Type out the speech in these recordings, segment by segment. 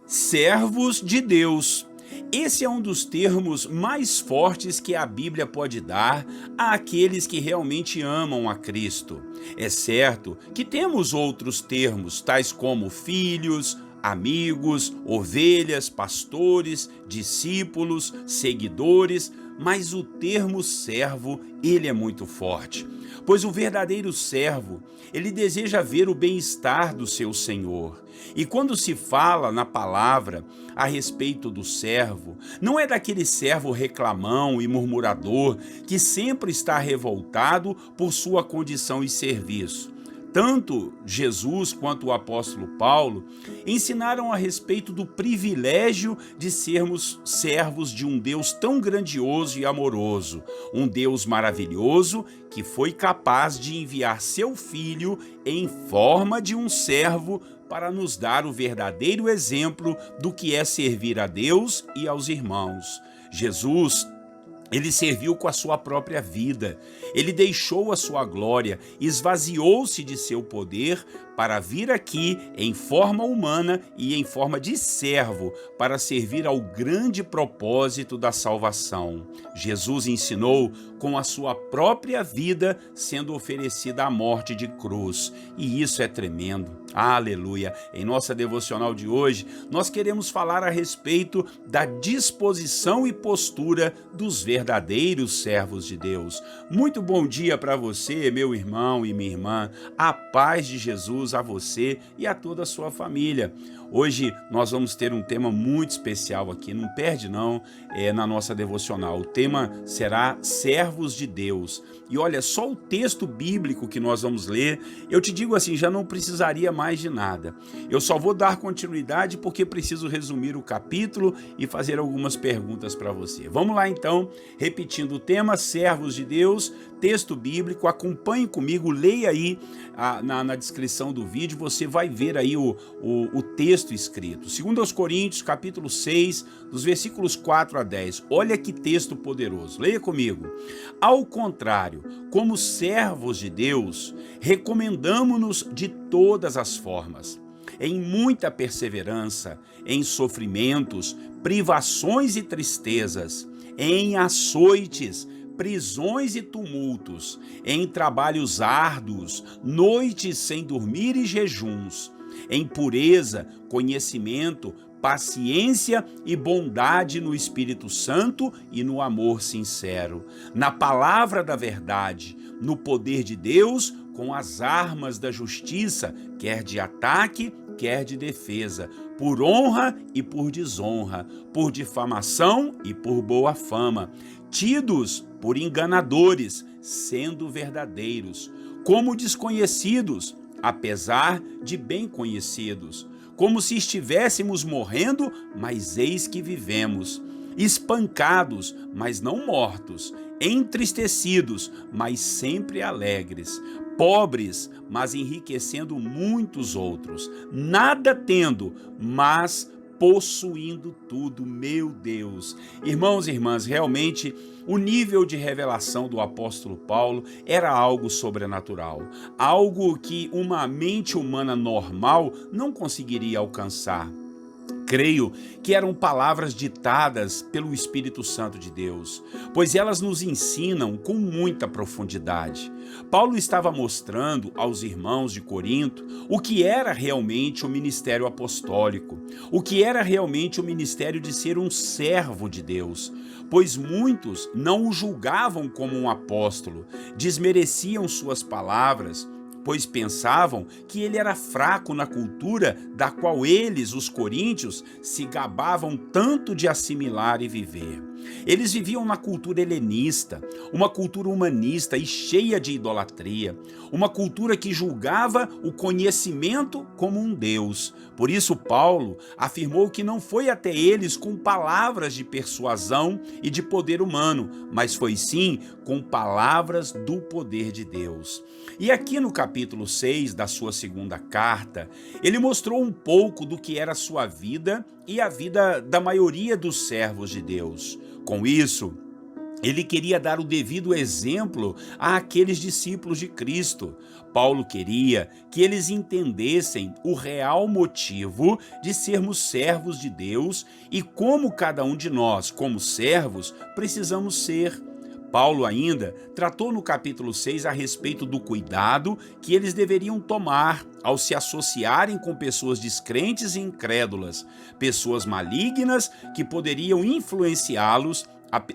Servos de Deus. Esse é um dos termos mais fortes que a Bíblia pode dar àqueles que realmente amam a Cristo. É certo que temos outros termos, tais como filhos, amigos, ovelhas, pastores, discípulos, seguidores, mas o termo servo, ele é muito forte. Pois o verdadeiro servo, ele deseja ver o bem-estar do seu senhor. E quando se fala na palavra a respeito do servo, não é daquele servo reclamão e murmurador que sempre está revoltado por sua condição e serviço. Tanto Jesus quanto o apóstolo Paulo ensinaram a respeito do privilégio de sermos servos de um Deus tão grandioso e amoroso, um Deus maravilhoso que foi capaz de enviar seu Filho em forma de um servo para nos dar o verdadeiro exemplo do que é servir a Deus e aos irmãos. Jesus, ele serviu com a sua própria vida, ele deixou a sua glória, esvaziou-se de seu poder para vir aqui em forma humana e em forma de servo, para servir ao grande propósito da salvação. Jesus ensinou com a sua própria vida sendo oferecida à morte de cruz, e isso é tremendo. Aleluia! Em nossa devocional de hoje, nós queremos falar a respeito da disposição e postura dos verdadeiros servos de Deus. Muito bom dia para você, meu irmão e minha irmã. A paz de Jesus a você e a toda a sua família. Hoje nós vamos ter um tema muito especial aqui, não perde não, na nossa devocional. O tema será Servos de Deus. E olha, só o texto bíblico que nós vamos ler, eu te digo assim, já não precisaria mais de nada. Eu só vou dar continuidade porque preciso resumir o capítulo e fazer algumas perguntas para você. Vamos lá então, repetindo o tema, Servos de Deus, texto bíblico, acompanhe comigo, leia aí na descrição do vídeo, você vai ver aí o texto escrito. 2 Coríntios, capítulo 6, dos versículos 4 a 10. Olha que texto poderoso. Leia comigo. Ao contrário, como servos de Deus, recomendamo-nos de todas as formas, em muita perseverança, em sofrimentos, privações e tristezas, em açoites, prisões e tumultos, em trabalhos árduos, noites sem dormir e jejuns, em pureza, conhecimento, paciência e bondade no Espírito Santo e no amor sincero, na palavra da verdade, no poder de Deus, com as armas da justiça, quer de ataque, quer de defesa, por honra e por desonra, por difamação e por boa fama, tidos por enganadores, sendo verdadeiros, como desconhecidos, apesar de bem conhecidos, como se estivéssemos morrendo, mas eis que vivemos, espancados, mas não mortos, entristecidos, mas sempre alegres, pobres, mas enriquecendo muitos outros, nada tendo, mas possuindo tudo. Meu Deus! Irmãos e irmãs, realmente o nível de revelação do apóstolo Paulo era algo sobrenatural, algo que uma mente humana normal não conseguiria alcançar. Creio que eram palavras ditadas pelo Espírito Santo de Deus, pois elas nos ensinam com muita profundidade. Paulo estava mostrando aos irmãos de Corinto o que era realmente o ministério apostólico, o que era realmente o ministério de ser um servo de Deus, pois muitos não o julgavam como um apóstolo, desmereciam suas palavras, pois pensavam que ele era fraco na cultura da qual eles, os coríntios, se gabavam tanto de assimilar e viver. Eles viviam na cultura helenista, uma cultura humanista e cheia de idolatria, uma cultura que julgava o conhecimento como um Deus. Por isso Paulo afirmou que não foi até eles com palavras de persuasão e de poder humano, mas foi sim com palavras do poder de Deus. E aqui no capítulo 6 da sua segunda carta, ele mostrou um pouco do que era a sua vida e a vida da maioria dos servos de Deus. Com isso, Ele queria dar o devido exemplo àqueles discípulos de Cristo. Paulo queria que eles entendessem o real motivo de sermos servos de Deus e como cada um de nós, como servos, precisamos ser. Paulo ainda tratou no capítulo 6 a respeito do cuidado que eles deveriam tomar ao se associarem com pessoas descrentes e incrédulas, pessoas malignas que poderiam influenciá-los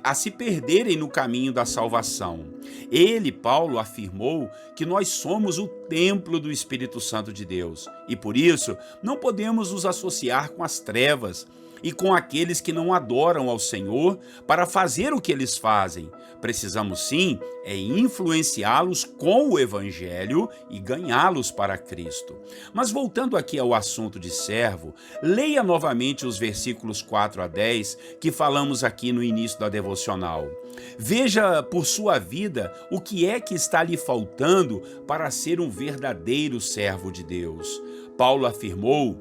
a se perderem no caminho da salvação. Ele, Paulo, afirmou que nós somos o templo do Espírito Santo de Deus e, por isso, não podemos nos associar com as trevas e com aqueles que não adoram ao Senhor para fazer o que eles fazem. Precisamos sim influenciá-los com o Evangelho e ganhá-los para Cristo. Mas voltando aqui ao assunto de servo, leia novamente os versículos 4 a 10 que falamos aqui no início da devocional. Veja por sua vida o que é que está lhe faltando para ser um verdadeiro servo de Deus. Paulo afirmou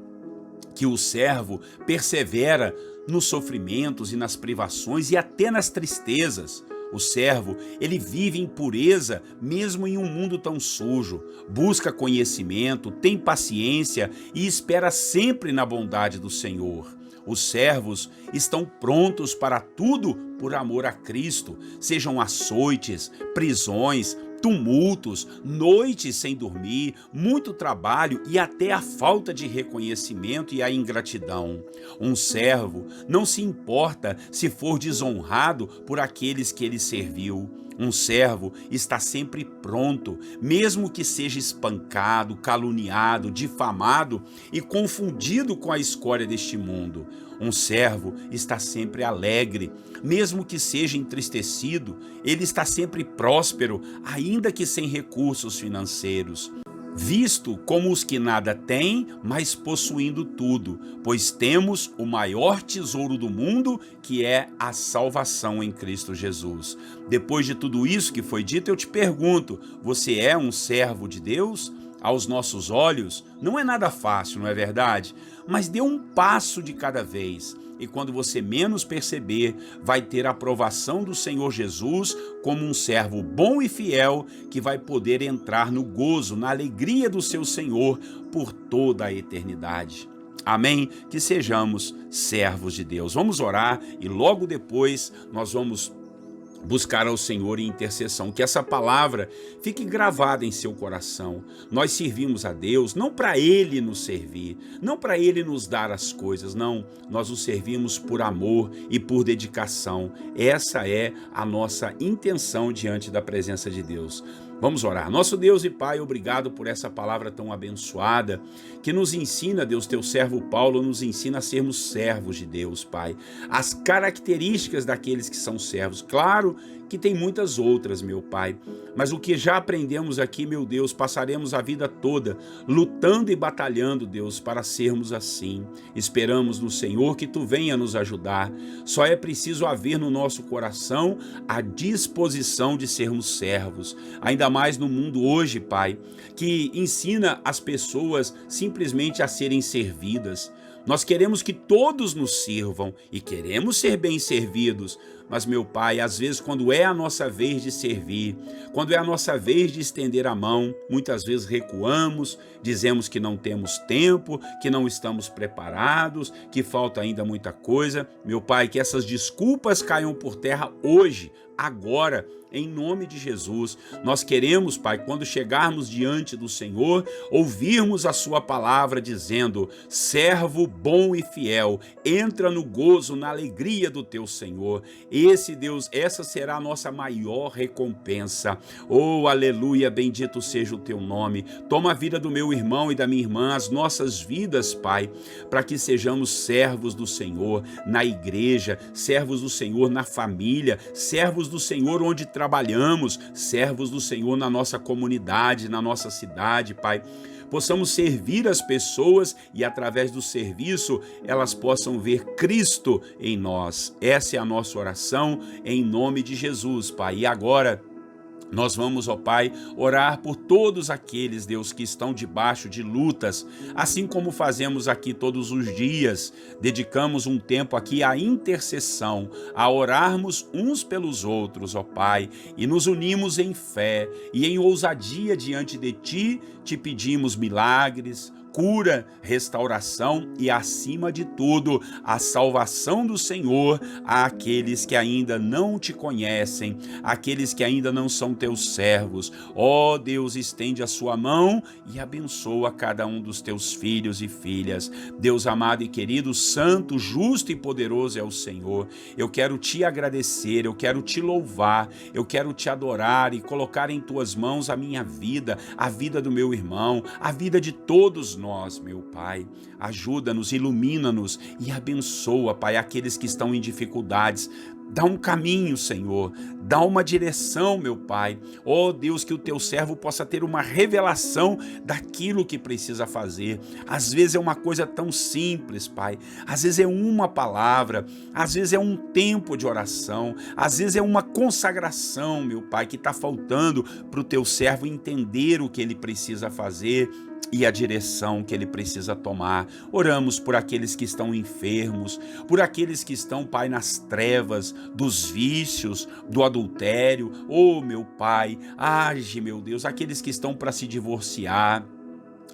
que o servo persevera nos sofrimentos e nas privações e até nas tristezas. O servo, ele vive em pureza mesmo em um mundo tão sujo, busca conhecimento, tem paciência e espera sempre na bondade do Senhor. Os servos estão prontos para tudo por amor a Cristo, sejam açoites, prisões, tumultos, noites sem dormir, muito trabalho e até a falta de reconhecimento e a ingratidão. Um servo não se importa se for desonrado por aqueles que ele serviu. Um servo está sempre pronto, mesmo que seja espancado, caluniado, difamado e confundido com a escória deste mundo. Um servo está sempre alegre, mesmo que seja entristecido, ele está sempre próspero, ainda que sem recursos financeiros. Visto como os que nada têm, mas possuindo tudo, pois temos o maior tesouro do mundo, que é a salvação em Cristo Jesus. Depois de tudo isso que foi dito, eu te pergunto, você é um servo de Deus? Aos nossos olhos, não é nada fácil, não é verdade? Mas dê um passo de cada vez. E quando você menos perceber, vai ter a aprovação do Senhor Jesus como um servo bom e fiel que vai poder entrar no gozo, na alegria do seu Senhor por toda a eternidade. Amém? Que sejamos servos de Deus. Vamos orar e logo depois nós vamos buscar ao Senhor em intercessão, que essa palavra fique gravada em seu coração. Nós servimos a Deus não para Ele nos servir, não para Ele nos dar as coisas, não. Nós o servimos por amor e por dedicação. Essa é a nossa intenção diante da presença de Deus. Vamos orar. Nosso Deus e Pai, obrigado por essa palavra tão abençoada, que nos ensina, Deus, teu servo Paulo nos ensina a sermos servos de Deus, Pai. As características daqueles que são servos. Claro que tem muitas outras, meu Pai, mas o que já aprendemos aqui, meu Deus, passaremos a vida toda lutando e batalhando, Deus, para sermos assim. Esperamos no Senhor que Tu venha nos ajudar. Só é preciso haver no nosso coração a disposição de sermos servos, ainda mais no mundo hoje, Pai, que ensina as pessoas simplesmente a serem servidas. Nós queremos que todos nos sirvam e queremos ser bem servidos, mas, meu Pai, às vezes quando é a nossa vez de servir, quando é a nossa vez de estender a mão, muitas vezes recuamos, dizemos que não temos tempo, que não estamos preparados, que falta ainda muita coisa. Meu Pai, que essas desculpas caiam por terra hoje, agora, em nome de Jesus. Nós queremos, Pai, quando chegarmos diante do Senhor, ouvirmos a sua palavra dizendo: servo bom e fiel, entra no gozo, na alegria do teu Senhor. Esse, Deus, essa será a nossa maior recompensa. Oh, aleluia, bendito seja o teu nome. Toma a vida do meu irmão e da minha irmã, as nossas vidas, Pai, para que sejamos servos do Senhor na igreja, servos do Senhor na família, servos do Senhor onde trabalhamos, servos do Senhor na nossa comunidade, na nossa cidade, Pai. Possamos servir as pessoas e através do serviço elas possam ver Cristo em nós. Essa é a nossa oração em nome de Jesus, Pai. E agora Nós vamos, ó Pai, orar por todos aqueles, Deus, que estão debaixo de lutas, assim como fazemos aqui todos os dias. Dedicamos um tempo aqui à intercessão, a orarmos uns pelos outros, ó Pai, e nos unimos em fé e em ousadia diante de Ti, te pedimos milagres, cura, restauração e, acima de tudo, a salvação do Senhor àqueles que ainda não te conhecem, aqueles que ainda não são teus servos. Ó Deus, estende a sua mão e abençoa cada um dos teus filhos e filhas. Deus amado e querido, santo, justo e poderoso é o Senhor. Eu quero te agradecer, eu quero te louvar, eu quero te adorar e colocar em tuas mãos a minha vida, a vida do meu irmão, a vida de todos nós, meu Pai. Ajuda-nos, ilumina-nos e abençoa, Pai, aqueles que estão em dificuldades. Dá um caminho, Senhor, dá uma direção, meu Pai. Ó Deus, que o teu servo possa ter uma revelação daquilo que precisa fazer. Às vezes é uma coisa tão simples, Pai. Às vezes é uma palavra, às vezes é um tempo de oração, às vezes é uma consagração, meu Pai, que está faltando para o teu servo entender o que ele precisa fazer e a direção que ele precisa tomar. Oramos por aqueles que estão enfermos, por aqueles que estão, Pai, nas trevas dos vícios, do adultério. Oh, meu Pai, age, meu Deus, aqueles que estão para se divorciar,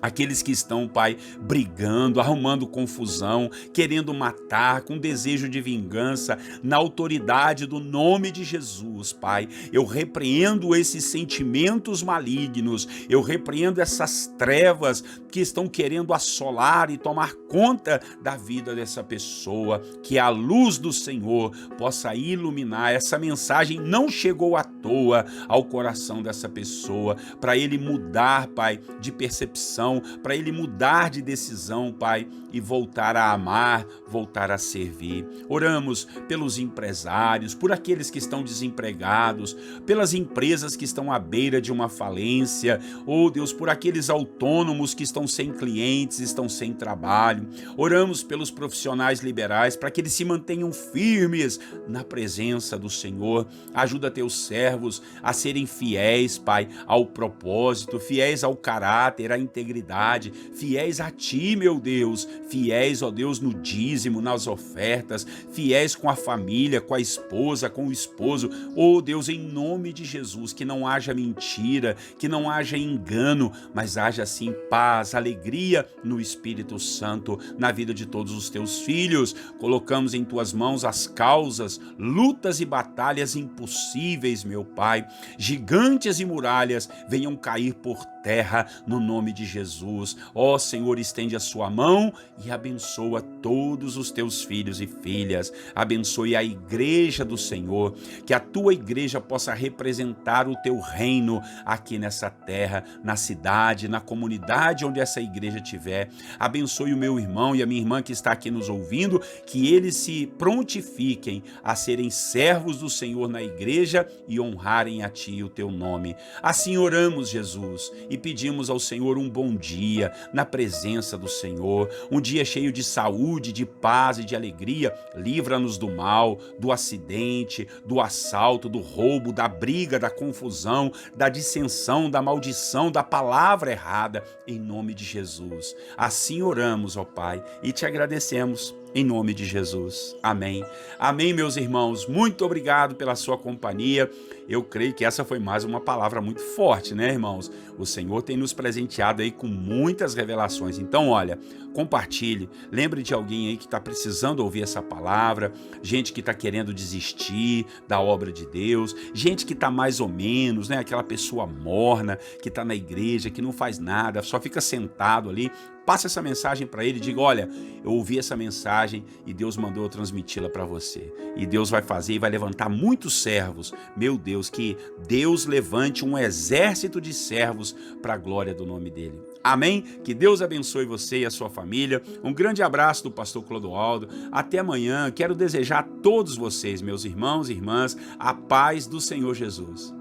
aqueles que estão, Pai, brigando, arrumando confusão, querendo matar, com desejo de vingança, na autoridade do nome de Jesus, Pai, eu repreendo esses sentimentos malignos, eu repreendo essas trevas que estão querendo assolar e tomar conta da vida dessa pessoa, que a luz do Senhor possa iluminar. Essa mensagem não chegou à toa ao coração dessa pessoa, para ele mudar, Pai, de percepção, para ele mudar de decisão, Pai, e voltar a amar, voltar a servir. Oramos pelos empresários, por aqueles que estão desempregados, pelas empresas que estão à beira de uma falência, oh Deus, por aqueles autônomos que estão sem clientes, estão sem trabalho. Oramos pelos profissionais liberais, para que eles se mantenham firmes na presença do Senhor. Ajuda teus servos a serem fiéis, Pai, ao propósito, fiéis ao caráter, à integridade, fiéis a Ti, meu Deus, fiéis, ó Deus, no dízimo, nas ofertas, fiéis com a família, com a esposa, com o esposo. Oh Deus, em nome de Jesus, que não haja mentira, que não haja engano, mas haja sim paz, alegria no Espírito Santo, na vida de todos os teus filhos. Colocamos em tuas mãos as causas, lutas e batalhas impossíveis, meu Pai. Gigantes e muralhas venham cair por terra no nome de Jesus. Ó Senhor, estende a sua mão e abençoa todos os teus filhos e filhas. Abençoe a igreja do Senhor, que a tua igreja possa representar o teu reino aqui nessa terra, na cidade, na comunidade onde essa igreja estiver. Abençoe o meu irmão e a minha irmã que está aqui nos ouvindo, que eles se prontifiquem a serem servos do Senhor na igreja e honrarem a Ti o teu nome. Assim oramos, Jesus, e pedimos ao Senhor um bom dia na presença do Senhor, um dia cheio de saúde, de paz e de alegria. Livra-nos do mal, do acidente, do assalto, do roubo, da briga, da confusão, da dissensão, da maldição, da palavra errada, em nome de Jesus. Assim oramos, ó Pai, e te agradecemos. Em nome de Jesus. Amém. Amém, meus irmãos. Muito obrigado pela sua companhia. Eu creio que essa foi mais uma palavra muito forte, né, irmãos? O Senhor tem nos presenteado aí com muitas revelações. Então, olha, compartilhe. Lembre de alguém aí que está precisando ouvir essa palavra. Gente que está querendo desistir da obra de Deus. Gente que está mais ou menos, né? Aquela pessoa morna que está na igreja, que não faz nada, só fica sentado ali. Passe essa mensagem para ele e diga, olha, eu ouvi essa mensagem e Deus mandou eu transmiti-la para você. E Deus vai fazer e vai levantar muitos servos. Meu Deus, que Deus levante um exército de servos para a glória do nome dele. Amém? Que Deus abençoe você e a sua família. Um grande abraço do pastor Clodoaldo. Até amanhã. Quero desejar a todos vocês, meus irmãos e irmãs, a paz do Senhor Jesus.